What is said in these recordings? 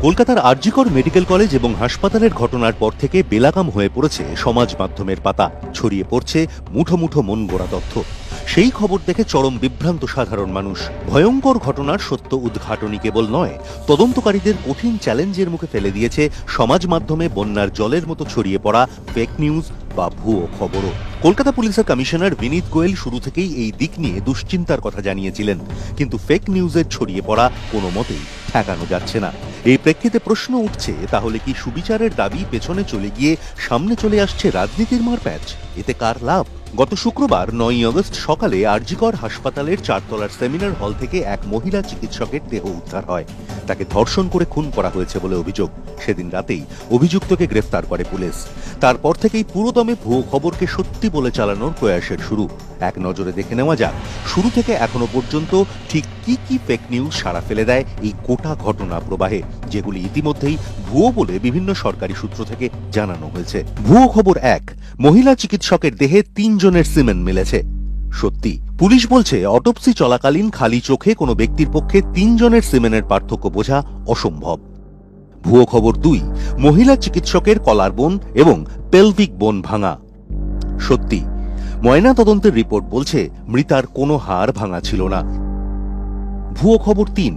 কলকাতার RG Kar medical college এবং হাসপাতালের ঘটনার পর থেকে বেলাগাম হয়ে পড়েছে সমাজ মাধ্যমের পাতা। ছড়িয়ে পড়ছে মুঠো মুঠো মন গড়া তথ্য। সেই খবর দেখে চরম বিভ্রান্ত সাধারণ মানুষ। ভয়ঙ্কর ঘটনার সত্য উদ্ঘাটনই কেবল নয়, তদন্তকারীদের কঠিন চ্যালেঞ্জের মুখে ফেলে দিয়েছে সমাজ মাধ্যমে বন্যার জলের মতো ছড়িয়ে পড়া ফেক নিউজ বা ভুয়ো খবরও। কলকাতা পুলিশের কমিশনার বিনীত গোয়েল শুরু থেকেই এই দিক নিয়ে দুশ্চিন্তার কথা জানিয়েছিলেন, কিন্তু ফেক নিউজের ছড়িয়ে পড়া কোনো মতেই ঠেকানো যাচ্ছে না। এই প্রেক্ষিতে প্রশ্ন উঠছে, তাহলে কি সুবিচারের দাবি পেছনে চলে গিয়ে সামনে চলে আসছে রাজনীতির মারপ্যাচ? এতে কার লাভ? গত শুক্রবার 9 আগস্ট সকালে আরজিকর হাসপাতালের 4 তলার সেমিনার হল থেকে এক মহিলা চিকিৎসকের দেহ উদ্ধার হয়। তাকে ধর্ষণ করে খুন করা হয়েছে বলে অভিযোগ। সেদিন রাতেই অভিযুক্তকে গ্রেফতার করে পুলিশ। তারপর থেকেই পুরোদমে ভুয়ো খবরকে সত্যি বলে চালানোর প্রয়াসের শুরু। এক নজরে দেখে নেওয়া যাক শুরু থেকে এখনো পর্যন্ত ঠিক কি কি ফেক নিউজ সাড়া ফেলে দেয় এই গোটা ঘটনা প্রবাহে, যেগুলি ইতিমধ্যেই ভুয়ো বলে বিভিন্ন সরকারি সূত্র থেকে জানানো হয়েছে। ভুয়ো খবর 1, মহিলা চিকিৎসকের দেহে 3 জনের সিমেন মিলেছে। সত্যি, পুলিশ বলছে অটোপসি চলাকালীন খালি চোখে কোনো ব্যক্তির পক্ষে 3 জনের সিমেনের পার্থক্য বোঝা অসম্ভব। ভুয়ো খবর 2, মহিলা চিকিৎসকের কলার বোন এবং পেলভিক বোন ভাঙা। সত্যি, ময়না তদন্তের রিপোর্ট বলছে মৃতার কোনো হাড় ভাঙা ছিল না। ভুয়ো খবর 3,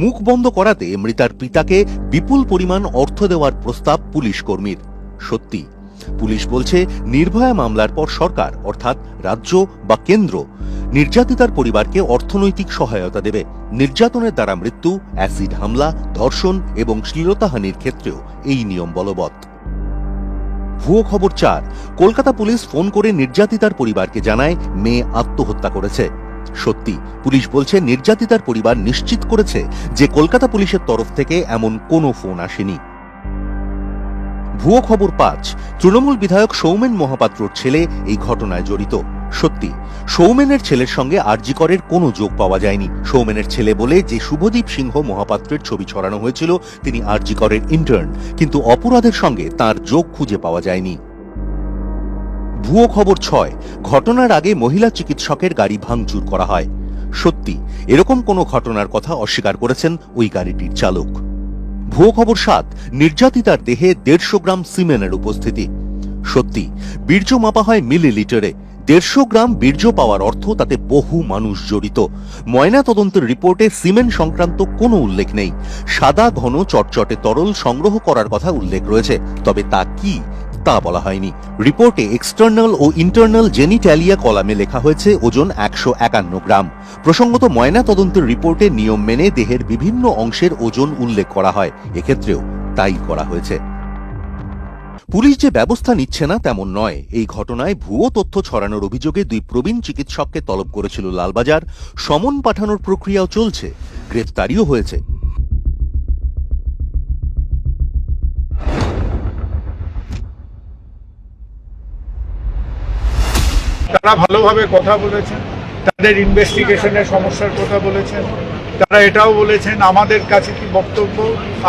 মুখ বন্ধ করাতে মৃতার পিতাকে বিপুল পরিমাণ অর্থ দেওয়ার প্রস্তাব পুলিশ কর্মীর। সত্যি, পুলিশ বলছে নির্ভয়া মামলার পর সরকার অর্থাৎ রাজ্য বা কেন্দ্র নির্যাতিতার পরিবারকে অর্থনৈতিক সহায়তা দেবে। নির্যাতনের দ্বারা মৃত্যু, অ্যাসিড হামলা, ধর্ষণ এবং শ্লীলতাহানির ক্ষেত্রেও এই নিয়ম বলবৎ। ভুয়ো খবর 4, কলকাতা পুলিশ ফোন করে নির্যাতিতার পরিবারকে জানায় মেয়ে আত্মহত্যা করেছে। সত্যি, পুলিশ বলছে নির্যাতিতার পরিবার নিশ্চিত করেছে যে কলকাতা পুলিশের তরফ থেকে এমন কোনো ফোন আসেনি। ভুয়ো খবর 5, তৃণমূল বিধায়ক সৌমেন মহাপাত্রর ছেলে এই ঘটনায় জড়িত। সত্যি, সৌমেনের ছেলের সঙ্গে আরজিকরের কোনো যোগ পাওয়া যায়নি। সৌমেনের ছেলে বলে যে শুভদীপ সিংহ মহাপাত্রের ছবি ছড়ানো হয়েছিল তিনি আরজিকরের ইন্টার্ন, কিন্তু অপরাধের সঙ্গে তার যোগ খুঁজে পাওয়া যায়নি। ভুয়ো খবর 6, ঘটনার আগে মহিলা চিকিৎসকের গাড়ি ভাঙচুর করা হয়। সত্যি, এরকম কোনো ঘটনার কথা অস্বীকার করেছেন ওই গাড়িটির চালক। ভুয়ো খবর 7, নির্যাতিতার দেহে 150 গ্রাম সিমেনের উপস্থিতি। সত্যি, বীর্য মাপা হয় মিলিলিটারে। 150 গ্রাম বীর্য পাওয়ার অর্থ তাতে বহু মানুষ জড়িত। ময়না তদন্তের রিপোর্টে সিমেন সংক্রান্ত কোনো উল্লেখ নেই। সাদা ঘন চটচটে তরল সংগ্রহ করার কথা উল্লেখ রয়েছে, তবে তা কি তা বলা হয়নি। রিপোর্টে এক্সটার্নাল ও ইন্টারনাল জেনিট্যালিয়া কলামে লেখা হয়েছে ওজন 151 গ্রাম। প্রসঙ্গত, ময়না তদন্তের রিপোর্টে নিয়ম মেনে দেহের বিভিন্ন অংশের ওজন উল্লেখ করা হয়, এক্ষেত্রেও তাই করা হয়েছে। পুলিশ যে ব্যবস্থা নিচ্ছে না তেমন নয়। এই ঘটনায় ভুয়ো তথ্য ছড়ানোর অভিযোগে 2 প্রবীণ চিকিৎসককে তলব করেছিল লালবাজার। সমন পাঠানোর প্রক্রিয়াও চলছে, গ্রেফতারিও হয়েছে। তারা ভালোভাবে কথা বলেছেন, তাদের ইনভেস্টিগেশনের সমস্যার কথা বলেছেন। তারা এটাও বলেছেন আমাদের কাছে কি বক্তব্য,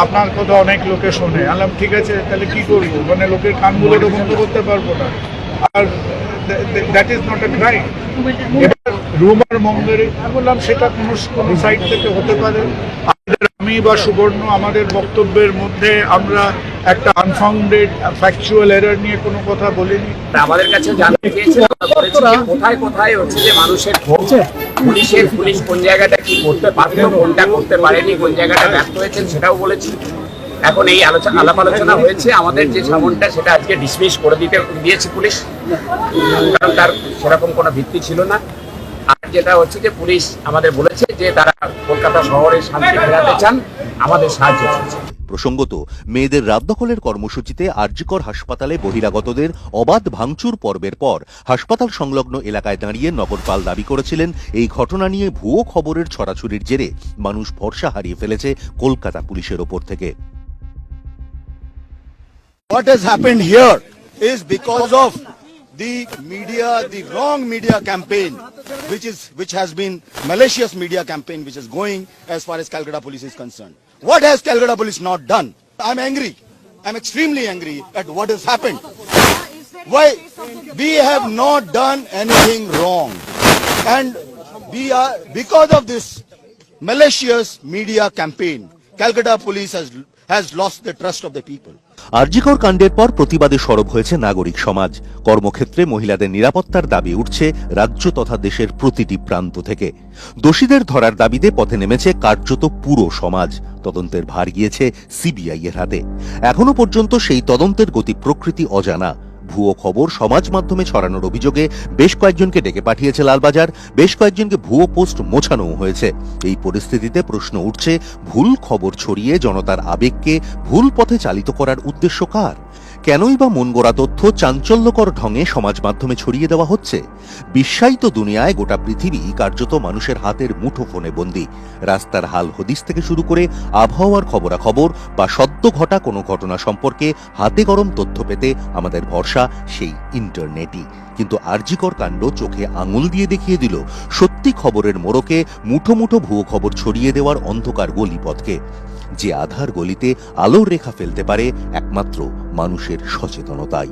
আপনার কথা অনেক লোকে শোনে। আলাম ঠিক আছে, তাহলে কি করবো? মানে লোকের কানগুলো তো বন্ধ করতে পারবো না। আর that is not a crime. এবার রুমার মঙ্গলে বললাম সেটা কোনো সাইড থেকে হতে পারে। আমি বা সুবর্ণ আমাদের বক্তব্যের মধ্যে আমরা একটা আনফাউন্ডেড ফ্যাকচুয়াল এরর নিয়ে কোনো কথা বলিনি। আমাদের কাছে জানতে চেয়েছিল কোথায় কোথায় হচ্ছে যে মানুষের পুলিশ কোন জায়গাটা কি করতে পারতো, কোনটা করতে পারেনি, কোন জায়গাটা ব্যর্থ হয়েছেন সেটাও বলেছি। এখন এই আলাপ আলোচনা হয়েছে, আমাদের যে সামনটা সেটা আজকে ডিসমিস করে দিয়েছে পুলিশ, কারণ তার সেরকম কোনো ভিত্তি ছিল না। আর যেটা হচ্ছে যে পুলিশ আমাদের বলেছে যে তারা কলকাতা শহরে শান্তি ফেরাতে চান, আমাদের সাহায্য করছে। প্রসঙ্গত, মেয়েদের রাত দখলের কর্মসূচিতে আরজিকর হাসপাতালে বহিরাগতদের অবাধ ভাঙচুর পর্বের পর হাসপাতাল সংলগ্ন এলাকায় দাঁড়িয়ে নগরপাল দাবি করেছিলেন এই ঘটনা নিয়ে ভুয়ো খবরের ছড়াছড়ির জেরে মানুষ ভরসা হারিয়ে ফেলেছে কলকাতা পুলিশের ওপর থেকে। What has happened here is because of the media, the wrong media campaign, which has been malicious media campaign, which is going as far as Calcutta Police is concerned. What has Calcutta Police not done? I'm angry. I'm extremely angry at what has happened. Why? We have not done anything wrong, and we are, because of this malicious media campaign, Calcutta Police has lost the trust of the people. RG Kar কাণ্ডের পর প্রতিবাদে সরব হয়েছে নাগরিক সমাজ। কর্মক্ষেত্রে মহিলাদের নিরাপত্তার দাবি উঠছে রাজ্য তথা দেশের প্রতিটি প্রান্ত থেকে। দোষীদের ধরার দাবিতে পথে নেমেছে কার্যত পুরো সমাজ। তদন্তের ভার গিয়েছে সিবিআই এর হাতে। এখনো পর্যন্ত সেই তদন্তের গতি প্রকৃতি অজানা। ভুয়ো খবর সমাজ মাধ্যমে ছড়ানোর অভিযোগে বেশ কয়েকজনকে ডেকে পাঠিয়েছে লালবাজার, বেশ কয়েকজনকে ভুয়ো পোস্ট মোছানোও হয়েছে। এই পরিস্থিতিতে প্রশ্ন উঠছে, ভুল খবর ছড়িয়ে জনতার আবেগকে ভুল পথে চালিত করার উদ্দেশ্য কার? কেনই বা মনগড়া তথ্য চাঞ্চল্যকর ঢঙে সমাজ মাধ্যমে ছড়িয়ে দেওয়া হচ্ছে? বিশ্বায়িত দুনিয়ায় গোটা পৃথিবী কার্যত মানুষের হাতের মুঠো ফোনে বন্দী। রাস্তার হাল হদিস থেকে শুরু করে আবহাওয়ার খবরাখবর বা সদ্য ঘটা কোনো ঘটনা সম্পর্কে হাতে গরম তথ্য পেতে আমাদের ভরসা সেই ইন্টারনেটই। কিন্তু আরজিকর কাণ্ড চোখে আঙুল দিয়ে দেখিয়ে দিল সত্যি খবরের মোড়কে মুঠো মুঠো ভুয়ো খবর ছড়িয়ে দেওয়ার অন্ধকার গলিপথকে। যে আধার গলিতে আলোর রেখা ফেলতে পারে একমাত্র মানুষের সচেতনতাই।